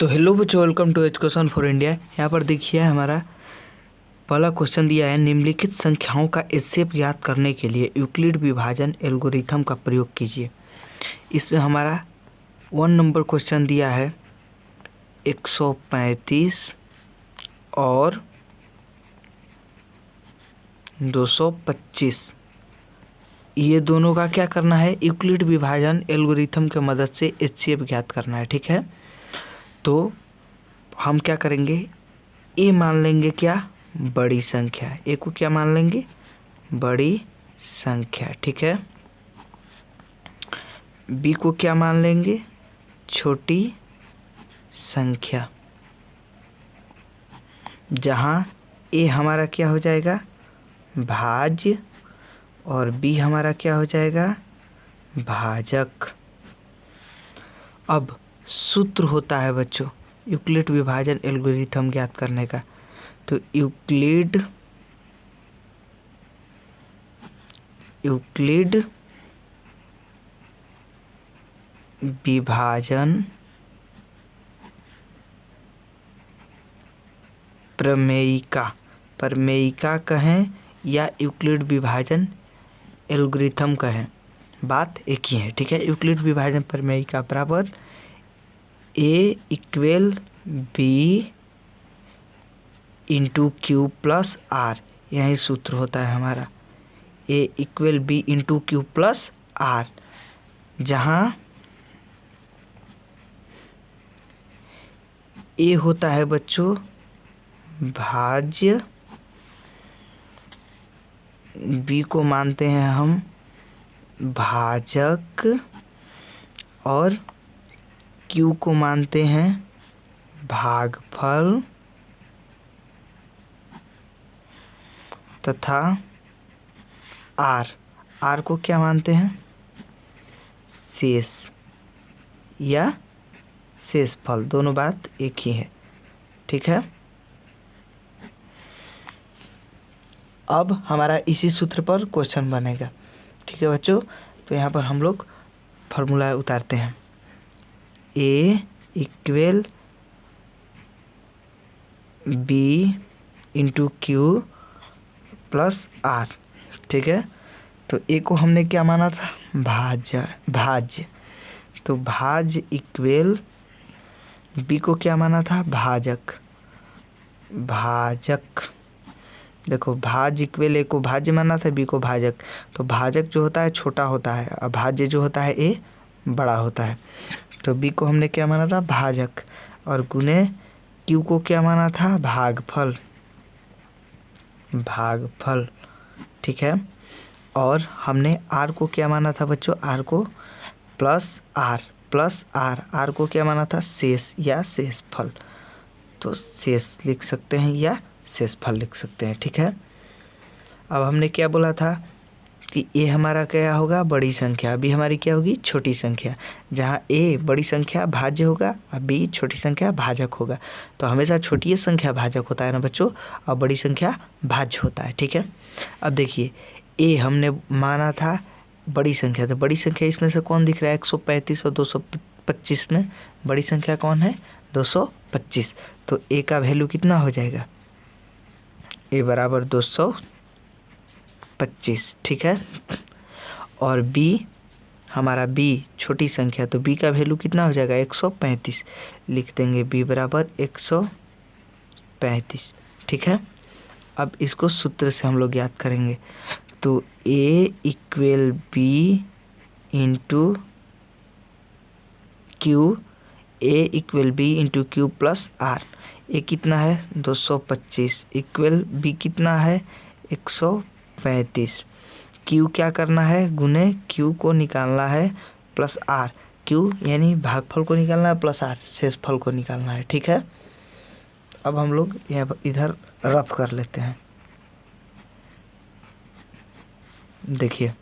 तो हेलो बच्चों, welcome to education for India. यहाँ पर देखिए हमारा पहला क्वेश्चन दिया है, निम्नलिखित संख्याओं का एचसीएफ ज्ञात करने के लिए यूक्लिड विभाजन एल्गोरिथम का प्रयोग कीजिए। इसमें हमारा 1 नंबर क्वेश्चन दिया है 135 और 225। ये दोनों का क्या करना है, यूक्लिड विभाजन एल्गोरिथम के मदद से एचसीएफ ज्ञात करना है। ठीक है, तो हम क्या करेंगे, ए मान लेंगे क्या, बड़ी संख्या। ए को क्या मान लेंगे, बड़ी संख्या। ठीक है, बी को क्या मान लेंगे, छोटी संख्या, जहाँ ए हमारा क्या हो जाएगा, भाज्य, और बी हमारा क्या हो जाएगा, भाजक। अब सूत्र होता है बच्चों यूक्लिड विभाजन एल्गोरिथम ज्ञात करने का, तो यूक्लिड विभाजन प्रमेयिका कहें या यूक्लिड विभाजन एल्गोरिथम कहें, बात एक ही है। ठीक है, यूक्लिड विभाजन प्रमेयिका बराबर a equal b into q plus r, यही सूत्र होता है हमारा, a equal b into q plus r, जहाँ ए होता है बच्चों भाज्य, बी को मानते हैं हम भाजक, और क्यू को मानते हैं भागफल, तथा आर को क्या मानते हैं, शेष या शेषफल। दोनों बात एक ही है। ठीक है, अब हमारा इसी सूत्र पर क्वेश्चन बनेगा। ठीक है बच्चों, तो यहाँ पर हम लोग फार्मूला उतारते हैं, a equal b into q plus r. ठीक है, तो ए को हमने क्या माना था, भाज्य, तो भाज्य इक्वल बी को क्या माना था, भाजक। देखो, भाज्य इक्वल ए को भाज्य माना था, बी को भाजक, तो भाजक जो होता है छोटा होता है, और भाज्य जो होता है ए बड़ा होता है। तो बी को हमने क्या माना था, भाजक, और गुने क्यू को क्या माना था, भागफल। ठीक है, और हमने आर को क्या माना था बच्चों, आर को प्लस आर को क्या माना था, शेष या शेषफल। तो शेष लिख सकते हैं या शेषफल लिख सकते हैं। ठीक है, अब हमने क्या बोला था कि ए हमारा क्या होगा, बड़ी संख्या, बी हमारी क्या होगी, छोटी संख्या, जहाँ ए बड़ी संख्या भाज्य होगा और बी छोटी संख्या भाजक होगा। तो हमेशा छोटी संख्या भाजक होता है ना बच्चों, और बड़ी संख्या भाज्य होता है। ठीक है, अब देखिए ए हमने माना था बड़ी संख्या, तो बड़ी संख्या इसमें से कौन दिख रहा है, 135 और 225 में बड़ी संख्या कौन है, 225। तो ए का वैल्यू कितना हो जाएगा, ए बराबर 225। ठीक है, और बी हमारा बी छोटी संख्या, तो बी का वैल्यू कितना हो जाएगा, 135, लिख देंगे बी बराबर 135। ठीक है, अब इसको सूत्र से हम लोग याद करेंगे, तो a equal b into q, a equal b into q plus r. A कितना है, 225, इक्वल बी कितना है, 135। क्यू क्या करना है, गुने क्यू को निकालना है प्लस आर, क्यू यानी भागफल को निकालना है प्लस आर शेषफल को निकालना है। ठीक है, अब हम लोग यहाँ इधर रफ कर लेते हैं। देखिए,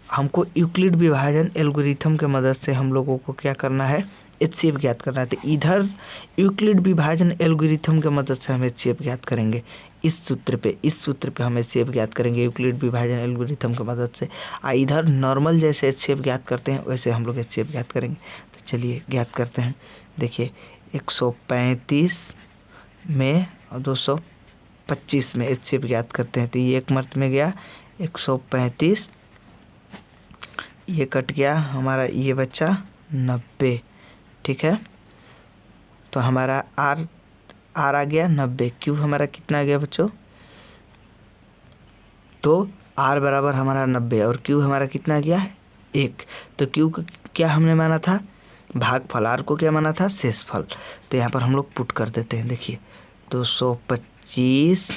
हमको यूक्लिड विभाजन एल्गोरिथम के मदद से हम लोगों को क्या करना है, एचसीएफ ज्ञात करना है। तो इधर यूक्लिड विभाजन एल्गोरिथम के मदद से हम एचसीएफ ज्ञात करेंगे, इस सूत्र पे हम एचसीएफ ज्ञात करेंगे यूक्लिड विभाजन एल्गोरिथम की मदद से। इधर नॉर्मल जैसे एचसीएफ ज्ञात करते हैं वैसे हम लोग एचसीएफ ज्ञात करेंगे। तो चलिए ज्ञात करते हैं। देखिए 135 में और 225 में HCF ज्ञात करते हैं। तो ये एक मर्त में गया 135, ये कट गया हमारा, ये बचा 90। ठीक है, तो हमारा R आ गया 90। Q हमारा कितना आ गया बच्चों? तो R बराबर हमारा 90 और Q हमारा कितना गया है 1। तो Q को क्या हमने माना था? भागफल। R को क्या माना था? शेषफल। तो यहाँ पर हम लोग पुट कर देते हैं। देखिए 225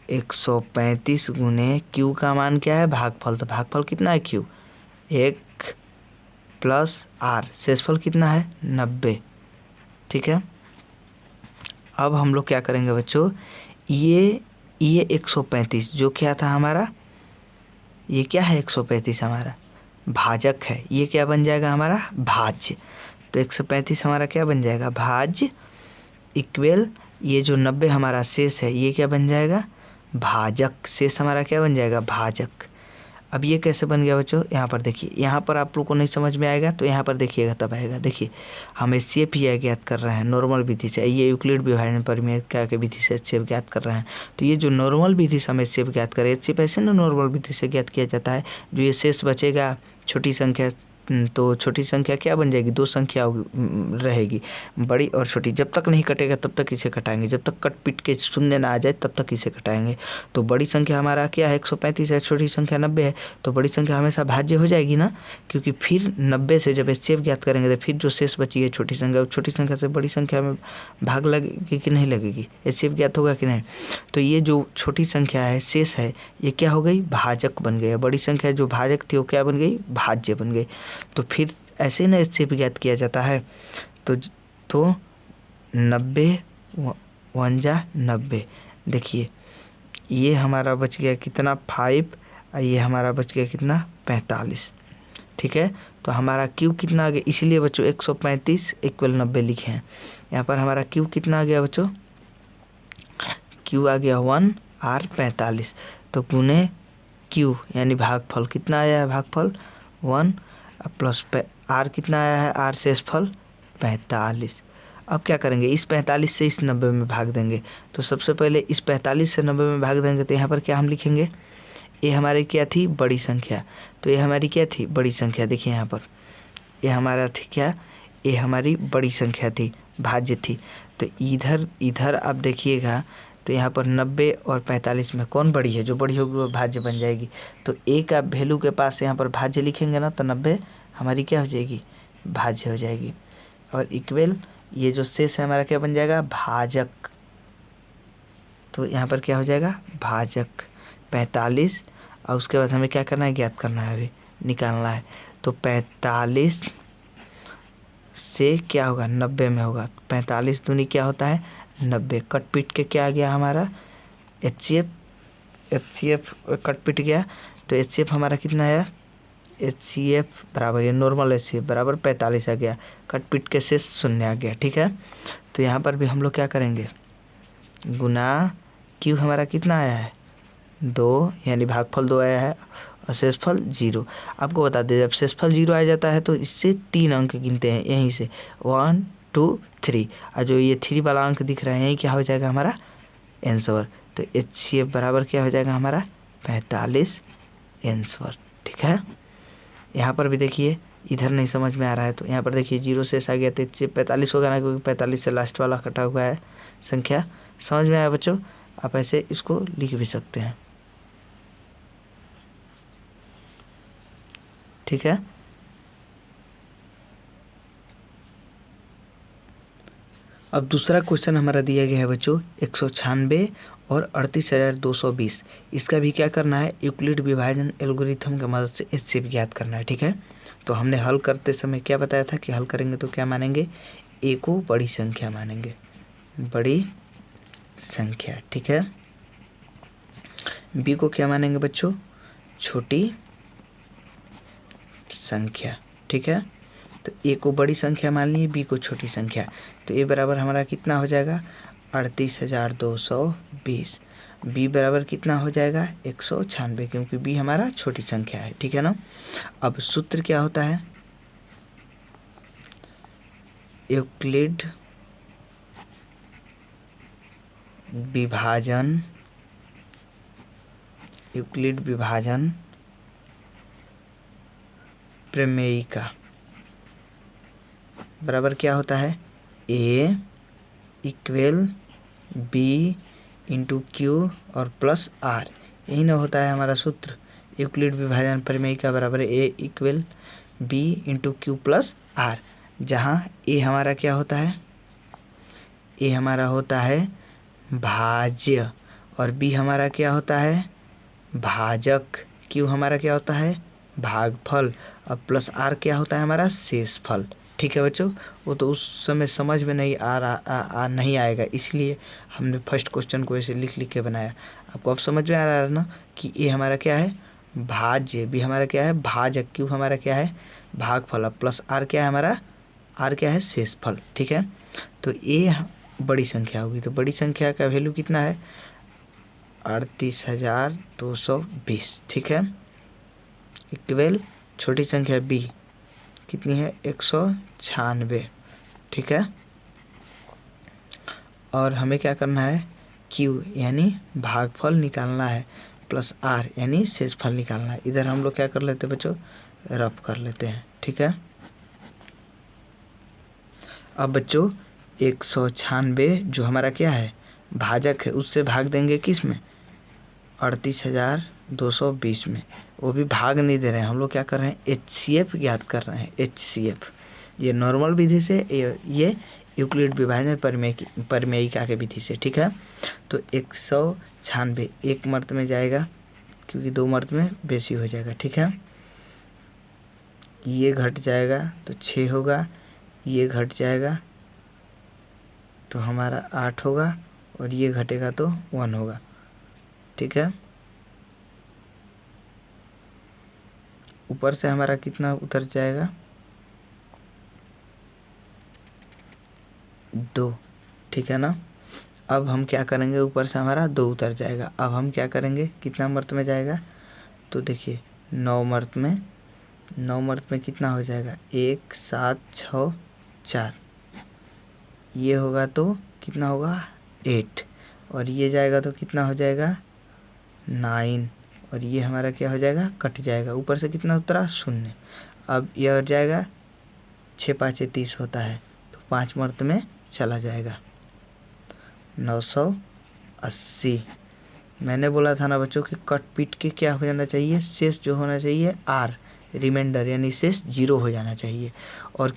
135 गुने Q का मान क्या है? भागफल। तो भागफल कितना है Q? 1 प्लस R, शेषफल कितना है? 90। ठीक है, अब हम लोग क्या करेंगे बच्चों, ये 135 जो क्या था हमारा, ये क्या है 135 हमारा भाजक है, ये क्या बन जाएगा हमारा? भाज्य। तो 135 हमारा क्या बन जाएगा? भाज्य। इक्वल ये जो 90 हमारा शेष है, ये क्या बन जाएगा? भाजक। शेष हमारा क्या बन जाएगा? भाजक। अब ये कैसे बन गया बच्चों? यहाँ पर देखिए, यहाँ पर आप लोग को नहीं समझ में आएगा तो यहाँ पर देखिएगा तब आएगा। देखिए हम HCF ही ज्ञात कर रहे हैं नॉर्मल विधि से, ये यूक्लिड विभाजन परिमेय क्या के विधि से HCF ज्ञात कर रहे हैं। तो ये जो नॉर्मल विधि से हम HCF ज्ञात करें, HCF ऐसे ना नॉर्मल विधि से ज्ञात किया जाता है। जो ये शेष बचेगा छोटी संख्या, तो छोटी संख्या क्या बन जाएगी? 2 संख्या रहेगी, बड़ी और छोटी। जब तक नहीं कटेगा तब तक इसे कटाएंगे, जब तक कट पिट के शून्य ना आ जाए तब तक इसे कटाएंगे। तो बड़ी संख्या हमारा क्या है? 135 है, छोटी संख्या 90 है। तो बड़ी संख्या हमेशा भाज्य हो जाएगी ना, क्योंकि फिर 90 से जब HCF ज्ञात करेंगे तो फिर जो शेष बची है छोटी संख्या, छोटी संख्या से बड़ी संख्या में भाग लगेगी कि नहीं लगेगी? HCF ज्ञात होगा कि नहीं? तो ये जो छोटी संख्या है शेष है, ये क्या हो गई? भाजक बन गई। बड़ी संख्या जो भाजक थी वो क्या बन गई? भाज्य बन गई। तो फिर ऐसे ना HCF ज्ञात किया जाता है। तो 90 × 90, देखिए ये हमारा बच गया कितना? 5, और ये हमारा बच गया कितना? 45। ठीक है, तो हमारा Q कितना आ गया? इसलिए बच्चों 135 = 90 लिखे हैं। यहाँ पर हमारा Q कितना आ गया बच्चों? Q आ गया 1 R 45। तो गुने Q यानी भागफल कितना आया है? भागफल 1 प्लस R कितना आया है? R शेषफल 45। अब क्या करेंगे? इस 45 से इस 90 में भाग देंगे। तो सबसे पहले इस 45 से 90 में भाग देंगे तो यहाँ पर क्या हम लिखेंगे? ये हमारी क्या थी? बड़ी संख्या। तो ये हमारी क्या थी? बड़ी संख्या। देखिए यहाँ पर ये हमारा थी क्या? ये हमारी बड़ी संख्या थी, भाज्य थी। तो इधर आप देखिएगा तो यहाँ पर 90 और 45 में कौन बड़ी है? जो बड़ी होगी वो भाज्य बन जाएगी। तो ए का वैल्यू के पास यहाँ पर भाज्य लिखेंगे ना, तो 90 हमारी क्या हो जाएगी? भाज्य हो जाएगी। और इक्वल ये जो शेष है हमारा क्या बन जाएगा? भाजक। तो यहाँ पर क्या हो जाएगा? भाजक 45। और उसके बाद हमें क्या करना है? ज्ञात करना है, अभी निकालना है। तो 45 से क्या होगा? 90 में होगा। 45 दूनी क्या होता है? 90। कट पीट के क्या आ गया हमारा? HCF कट पीट गया। तो HCF हमारा कितना आया? HCF बराबर, ये नॉर्मल HCF बराबर 45 आ गया। कट पीट के से 0 आ गया। ठीक है, तो यहाँ पर भी हम लोग क्या करेंगे? गुना Q हमारा कितना आया है? 2, यानी भागफल 2 आया है और शेषफल 0। आपको बता दें, जब शेषफल 0 आ जाता है तो इससे 3 अंक गिनते हैं, यहीं से 1 2 3। और जो ये 3 वाला अंक दिख रहा है यही क्या हो जाएगा? हमारा आंसर। तो HCF बराबर क्या हो जाएगा हमारा? 45 आंसर। ठीक है, यहाँ पर भी देखिए, इधर नहीं समझ में आ रहा है तो यहाँ पर देखिए 0 शेष आ गया तो HCF 45 होगा ना, क्योंकि 45 से लास्ट वाला कटा हुआ है संख्या। समझ में आया बच्चों? आप ऐसे इसको लिख भी सकते हैं। ठीक है, अब दूसरा क्वेश्चन हमारा दिया गया है बच्चों 196 और 38,220। इसका भी क्या करना है? यूक्लिड विभाजन एल्गोरिथम की मदद से HCF ज्ञात करना है। ठीक है, तो हमने हल करते समय क्या बताया था कि हल करेंगे तो क्या मानेंगे? A को बड़ी संख्या मानेंगे, बड़ी संख्या। ठीक है, B को क्या मानेंगे बच्चों? छोटी संख्या। ठीक है, तो A को बड़ी संख्या मान ली, B को छोटी संख्या। तो A बराबर हमारा कितना हो जाएगा? 38,220। B बराबर कितना हो जाएगा? 196, क्योंकि B हमारा छोटी संख्या है। ठीक है ना। अब सूत्र क्या होता है? यूक्लिड विभाजन प्रमेय का बराबर क्या होता है, A equal B into Q और प्लस R। यही ना होता है हमारा सूत्र, यूक्लिड विभाजन प्रमेय का बराबर A equal B into q plus R, जहाँ A हमारा क्या होता है, A हमारा होता है भाज्य और B हमारा क्या होता है भाजक, Q हमारा क्या होता है भागफल और प्लस R क्या होता है हमारा शेषफल। ठीक है बच्चों, वो तो उस समय समझ में नहीं नहीं आएगा, इसलिए हमने फर्स्ट क्वेश्चन को ऐसे लिख के बनाया। आपको अब समझ में आ रहा है ना कि ए हमारा क्या है भाज्य, बी हमारा क्या है भाजक, क्यू हमारा क्या है भागफल, प्लस आर क्या है हमारा, आर क्या है शेषफल। ठीक है, तो ए बड़ी संख्या होगी, तो बड़ी संख्या का वैल्यू कितना है 38,220। ठीक है, इक्वल छोटी संख्या बी कितनी है 196। ठीक है, और हमें क्या करना है क्यू यानी भागफल निकालना है, प्लस आर यानी शेषफल निकालना है। इधर हम लोग क्या कर लेते हैं बच्चों, रफ कर लेते हैं। ठीक है, अब बच्चों 196 जो हमारा क्या है भाजक है, उससे भाग देंगे किस में 38,220 में, वो भी भाग नहीं दे रहे हैं, हम लोग क्या कर रहे हैं HCF ज्ञात कर रहे हैं। HCF ये नॉर्मल विधि से, ये यूक्लिड विभाजन प्रमेयिका के विधि से। ठीक है, तो 196 एक मर्त में जाएगा क्योंकि दो मर्त में बेसी हो जाएगा। ठीक है, ये घट जाएगा तो 6 होगा, ये घट जाएगा तो हमारा 8 होगा और ये घटेगा तो 1 होगा। ठीक है, ऊपर से हमारा कितना उतर जाएगा 2। ठीक है ना, अब हम क्या करेंगे ऊपर से हमारा 2 उतर जाएगा, अब हम क्या करेंगे कितना मर्त में जाएगा, तो देखिए 9 मर्त में, 9 मर्त में कितना हो जाएगा 1 7 6 4, ये होगा तो कितना होगा 8 और ये जाएगा तो कितना हो जाएगा 9 और ये हमारा क्या हो जाएगा कट जाएगा, ऊपर से कितना उतरा 0। अब ये हट जाएगा 6 5 30 होता है तो 5 मर्त में चला जाएगा 980। मैंने बोला था ना बच्चों कि कट पीट के क्या हो जाना चाहिए, शेष जो होना चाहिए आर रिमाइंडर यानी शेष 0 हो जाना चाहिए, और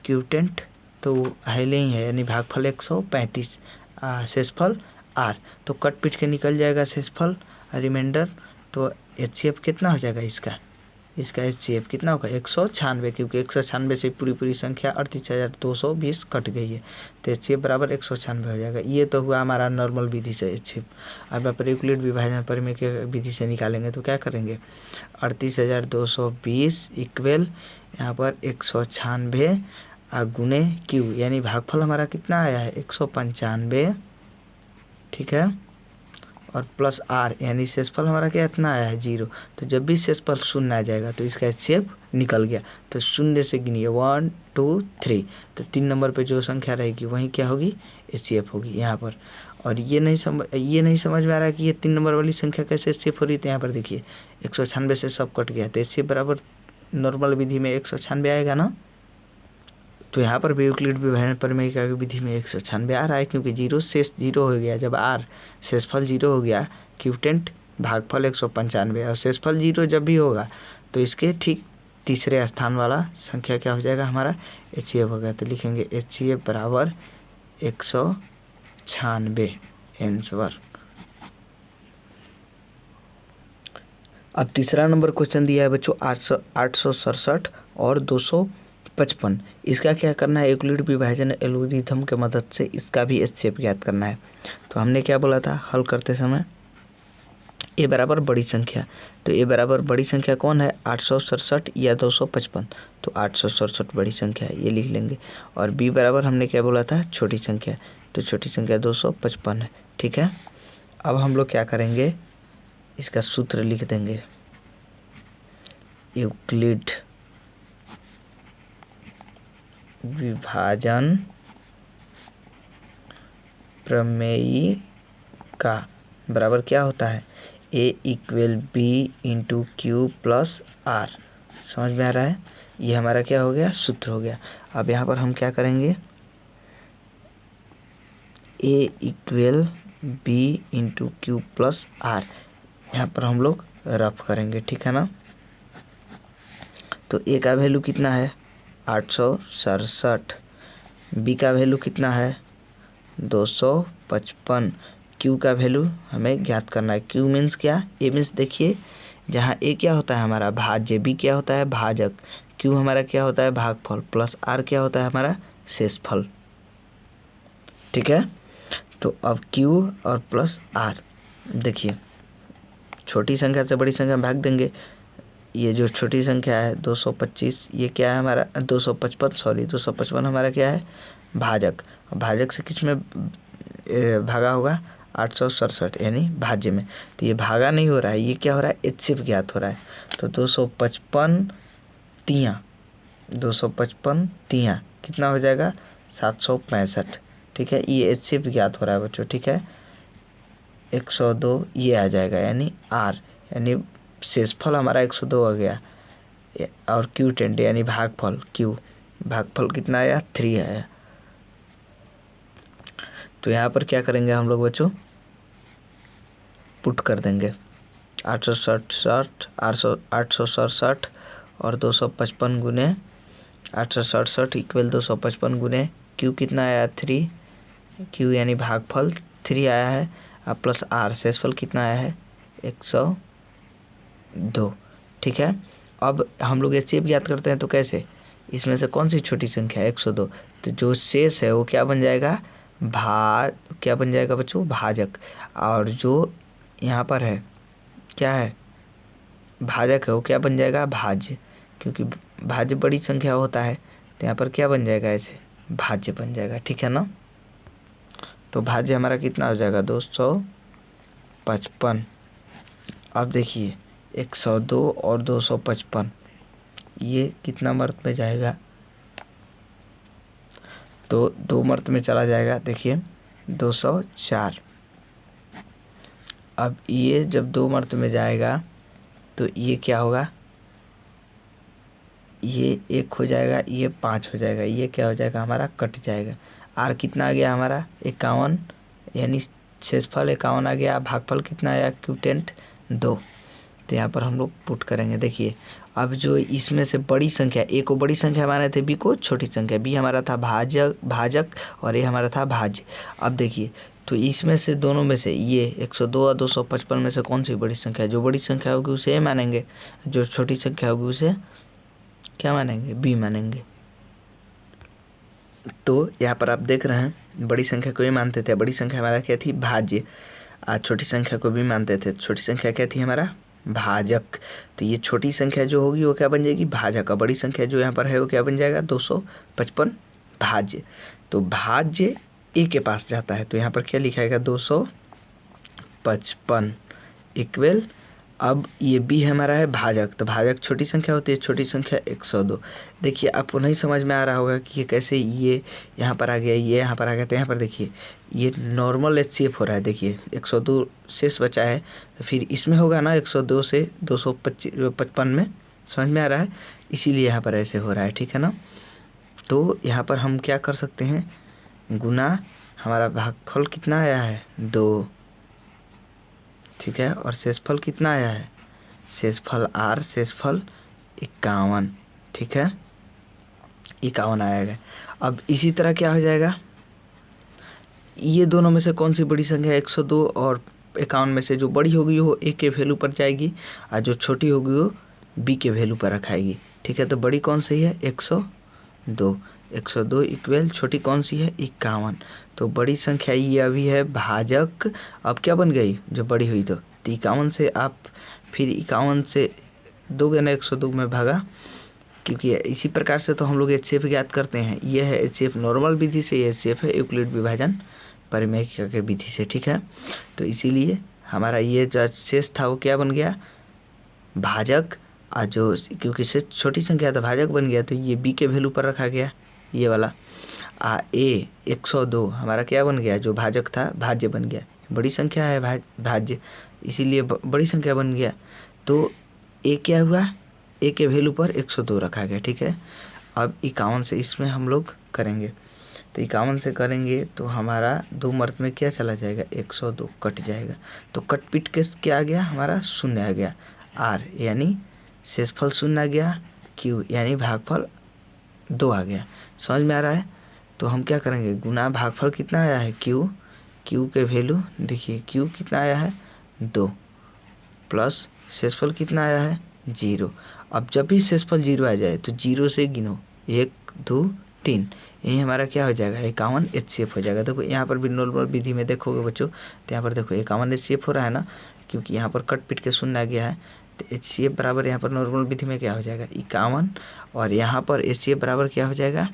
क्यूटेंट तो हाईले ही है यानी भागफल 135, शेषफल आर, तो कट पीट के निकल जाएगा शेषफल रिमाइंडर, तो HCF कितना हो जाएगा इसका HCF कितना होगा 196, क्योंकि 196 से पूरी संख्या 38,220 कट गई है, तो HCF बराबर 196 हो जाएगा। ये तो हुआ हमारा नॉर्मल विधि से HCF। अब आप यूक्लिड विभाजन प्रमेय के विधि से निकालेंगे तो क्या करेंगे 38,220 इक्वल यहाँ पर 196 गुने क्यू यानी भागफल हमारा कितना आया है 195। ठीक है, और प्लस आर यानी शेषफल हमारा क्या इतना आया है 0, तो जब भी शेषफल 0 आ जाएगा तो इसका HCF निकल गया, तो 0 से गिनिए 1 2 3, तो 3 नंबर पे जो संख्या रहेगी वही क्या होगी HCF होगी यहाँ पर। और ये नहीं समझ में आ रहा है कि ये 3 नंबर वाली संख्या कैसे HCF हो रही है, तो यहाँ पर देखिए 196 से सब कट गया तो HCF बराबर नॉर्मल विधि में 196 आएगा ना, तो यहाँ पर भी यूक्लिड विभाजन प्रमेय का विधि में 196 आ रहा है, क्योंकि 0 शेष 0 हो गया, जब आर शेषफल 0 हो गया, क्यूटेंट भागफल 195 और शेषफल 0 जब भी होगा तो इसके ठीक तीसरे स्थान वाला संख्या क्या हो जाएगा हमारा HCF होगा, तो लिखेंगे HCF बराबर 196 आंसर। अब तीसरा नंबर क्वेश्चन दिया है बच्चों 867 और 255, इसका क्या करना है यूक्लिड विभाजन एल्गोरिथम के मदद से इसका भी HCF ज्ञात करना है। तो हमने क्या बोला था हल करते समय ए बराबर बड़ी संख्या, तो ए बराबर बड़ी संख्या कौन है 867 या 255, तो 867 बड़ी संख्या है ये लिख लेंगे, और बी बराबर हमने क्या बोला था छोटी संख्या, तो छोटी संख्या 255 है। ठीक है, अब हम लोग क्या करेंगे इसका सूत्र लिख देंगे, यूक्लिड विभाजन प्रमेय का बराबर क्या होता है, A equal B into q plus r. समझ में आ रहा है, ये हमारा क्या हो गया, सूत्र हो गया। अब यहाँ पर हम क्या करेंगे, A equal B into q plus r, यहाँ पर हम लोग रफ करेंगे, ठीक है ना। तो A का वैल्यू कितना है 867, B का वैल्यू कितना है 255, Q का वैल्यू हमें ज्ञात करना है। Q मीन्स क्या, A मीन्स देखिए जहाँ A क्या होता है हमारा भाज्य, B क्या होता है भाजक, Q हमारा क्या होता है भागफल, प्लस R क्या होता है हमारा शेषफल, ठीक है। तो अब Q और प्लस R, देखिए छोटी संख्या से बड़ी संख्या में भाग देंगे। ये जो छोटी संख्या है 225, ये क्या है हमारा 255 हमारा क्या है भाजक। भाजक से किस में भागा होगा 867 यानी भाज्य में। तो ये भागा नहीं हो रहा है, ये क्या हो रहा है HCF ज्ञात हो रहा है। तो 255 तियाँ कितना हो जाएगा 765, ठीक है। ये HCF ज्ञात हो रहा है बच्चों, ठीक है। 102 ये आ जाएगा यानी R, यानी शेषफल हमारा 102 आ गया, और Q 10 यानी भागफल भागफल कितना आया 3 आया। तो यहाँ पर क्या करेंगे हम लोग बच्चों, पुट कर देंगे 867 और 255 गुने 867 इक्वल 255 गुने Q कितना आया 3, Q यानी भागफल 3 आया है, अब प्लस R शेषफल कितना आया है 102, ठीक है। अब हम लोग HCF ज्ञात करते हैं तो कैसे, इसमें से कौन सी छोटी संख्या है 102, तो जो शेष है वो क्या बन जाएगा क्या बन जाएगा बच्चों भाजक, और जो यहाँ पर है क्या है भाजक है वो क्या बन जाएगा भाज्य, क्योंकि भाज्य बड़ी संख्या होता है तो यहाँ पर क्या बन जाएगा ऐसे भाज्य बन जाएगा, ठीक है ना। तो भाज्य हमारा कितना हो जाएगा 255। अब देखिए 102 और 255 ये कितना मर्त में जाएगा, तो 2 मर्त में चला जाएगा, देखिए 204। अब ये जब 2 मर्त में जाएगा तो ये क्या होगा, ये 1 हो जाएगा, ये 5 हो जाएगा, ये क्या हो जाएगा हमारा कट जाएगा। R कितना आ गया हमारा 51, यानी शेषफल 51 आ गया, भागफल कितना आया Q 10 2। तो यहाँ पर हम लोग पुट करेंगे, देखिए अब जो इसमें से बड़ी संख्या, A को बड़ी संख्या माने थे, B को छोटी संख्या, B हमारा था भाजक और A हमारा था भाज्य। अब देखिए तो इसमें से दोनों में से ये 102 और 255 में से कौन सी बड़ी संख्या है, जो बड़ी संख्या होगी उसे A मानेंगे, जो छोटी संख्या होगी उसे क्या मानेंगे B मानेंगे। तो यहाँ पर आप देख रहे हैं बड़ी संख्या को A मानते थे, बड़ी संख्या हमारा क्या थी भाज्य, आज छोटी संख्या को B मानते थे, छोटी संख्या क्या थी हमारा भाजक। तो ये छोटी संख्या जो होगी वो क्या बन जाएगी भाजक, और बड़ी संख्या जो यहाँ पर है वो क्या बन जाएगा 255 भाज्य। तो भाज्य A के पास जाता है, तो यहाँ पर क्या लिखाएगा 255 इक्वल, अब ये B हमारा है भाजक, तो भाजक छोटी संख्या होती है, छोटी संख्या 102। देखिए आपको नहीं समझ में आ रहा होगा कि ये कैसे, ये यहाँ पर आ गया, ये यहाँ पर आ गया, तो यहाँ पर देखिए ये नॉर्मल HCF हो रहा है, देखिए 102 शेष बचा है, तो फिर इसमें होगा ना 102 से 255 में, समझ में आ रहा है, इसीलिए यहाँ पर ऐसे हो रहा है, ठीक है ना। तो यहाँ पर हम क्या कर सकते हैं, गुना हमारा भागफल कितना आया है 2, ठीक है, और शेषफल कितना आया है शेषफल R, शेषफल 51, ठीक है 51 आएगा। अब इसी तरह क्या हो जाएगा, ये दोनों में से कौन सी बड़ी संख्या 102 और 51 में से जो बड़ी होगी वो A के वैल्यू पर जाएगी, और जो छोटी होगी वो B के वैल्यू पर रखाएगी, ठीक है। तो बड़ी कौन सी है 102 इक्वल छोटी कौन सी है 51। तो बड़ी संख्या ये अभी है भाजक, अब क्या बन गई जो बड़ी हुई, तो 51 से आप फिर 51 से दोगे ना 102 में भागा, क्योंकि इसी प्रकार से तो हम लोग HCF ज्ञात करते हैं। ये है HCF नॉर्मल विधि से, ये HCF है यूक्लिड विभाजन परिमेय के विधि से, ठीक है। तो इसीलिए हमारा ये जो शेष था वो क्या बन गया भाजक, और जो क्योंकि से छोटी संख्या था भाजक बन गया, तो ये B के वैल्यू पर रखा गया, ये वाला। ए 102 हमारा क्या बन गया, जो भाजक था भाज्य बन गया, बड़ी संख्या है भाज्य, इसीलिए बड़ी संख्या बन गया। तो ए क्या हुआ, ए के वैल्यू पर 102 रखा गया, ठीक है। अब 51 से इसमें हम लोग करेंगे, तो 51 से करेंगे तो हमारा 2 मर्द में क्या चला जाएगा, 102 कट जाएगा। तो कट पीट के क्या आ गया हमारा, शून्य आ गया। आर यानी शेषफल शून्य आ गया, क्यू यानी भागफल 2 आ गया। समझ में आ रहा है। तो हम क्या करेंगे, गुना भागफल कितना आया है, क्यू के वैल्यू देखिए, क्यू कितना आया है 2, प्लस शेषफल कितना आया है 0। अब जब भी शेषफल 0 आ जाए तो 0 से गिनो, 1 2 3, यही हमारा क्या हो जाएगा 51 HCF हो जाएगा। देखो यहाँ पर भी नॉर्मल विधि में देखोगे बच्चों, तो यहाँ पर देखो 51 HCF हो रहा है ना, क्योंकि यहाँ पर कट पीट के शून्य आ गया है। तो HCF बराबर यहाँ पर नॉर्मल विधि में क्या हो जाएगा 51, और यहाँ पर HCF बराबर क्या हो जाएगा,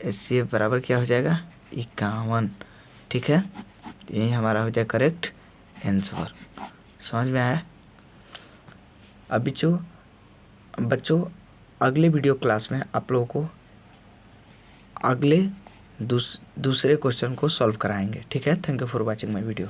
HCF बराबर क्या हो जाएगा 51, ठीक है। यही हमारा हो जाए करेक्ट आंसर। समझ में आया। अभी जो बच्चों अगले वीडियो क्लास में आप लोगों को अगले दूसरे क्वेश्चन को सॉल्व कराएंगे, ठीक है। Thank you for watching my video.